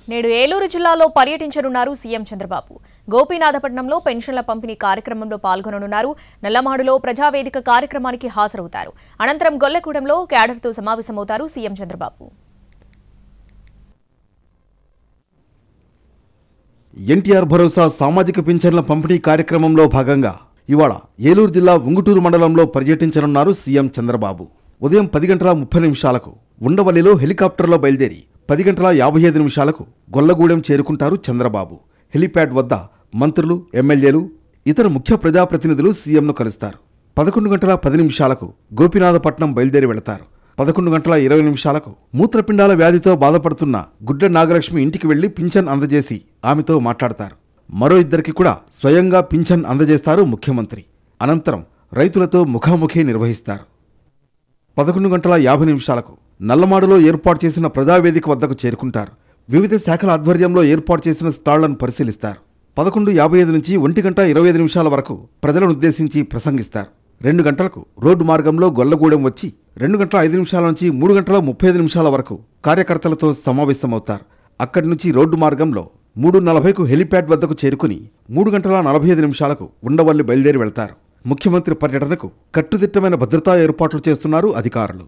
నేడు ఏలూరు జిల్లాలో పర్యటించనున్నారు సీఎం చంద్రబాబు. గోపీనాథపట్నంలో పెన్షన్ల పంపిణీ కార్యక్రమంలో పాల్గొననున్నారు. నల్లమాడులో ప్రజావేదిక కార్యక్రమానికి హాజరవుతారు. అనంతరం గొల్లగూడెంలో క్యాడర్తో సమావేశమవుతారు సీఎం చంద్రబాబు. ఎన్టీఆర్ భరోసా సామాజిక పింఛన్ల పంపిణీ కార్యక్రమంలో భాగంగా ఇవాళ ఏలూరు జిల్లా ఉంగుటూరు మండలంలో పర్యటించనున్నారు సీఎం చంద్రబాబు. ఉదయం 10:30 ఉండవల్లిలో హెలికాప్టర్లో బయలుదేరి 10:55 గొల్లగూడెం చేరుకుంటారు చంద్రబాబు. హెలిప్యాడ్ వద్ద మంత్రులు, ఎమ్మెల్యేలు, ఇతర ముఖ్య ప్రజాప్రతినిధులు సీఎంను కలుస్తారు. 11:10 గోపీనాథపట్నం బయలుదేరి వెళతారు. 11:20 మూత్రపిండాల వ్యాధితో బాధపడుతున్న గుడ్ల నాగలక్ష్మి ఇంటికి వెళ్లి పింఛన్ అందజేసి ఆమెతో మాట్లాడతారు. మరో ఇద్దరికి కూడా స్వయంగా పింఛన్ అందజేస్తారు ముఖ్యమంత్రి. అనంతరం రైతులతో ముఖాముఖి నిర్వహిస్తారు. 11:50 నల్లమాడులో ఏర్పాటు చేసిన ప్రజావేదిక వద్దకు చేరుకుంటారు. వివిధ శాఖల ఆధ్వర్యంలో ఏర్పాటు చేసిన స్టాళ్లను పరిశీలిస్తారు. 11:55 నుంచి 1:25 వరకు ప్రజలనుద్దేశించి ప్రసంగిస్తారు. 2 గంటలకు రోడ్డు మార్గంలో గొల్లగూడెం వచ్చి 2:05 నుంచి 3:35 వరకు కార్యకర్తలతో సమావేశమవుతారు. అక్కడి నుంచి రోడ్డు మార్గంలో 3:40 హెలిప్యాడ్ వద్దకు చేరుకుని 3:45 ఉండవల్లి బయలుదేరి వెళ్తారు. ముఖ్యమంత్రి పర్యటనకు కట్టుదిట్టమైన భద్రతా ఏర్పాట్లు చేస్తున్నారు అధికారులు.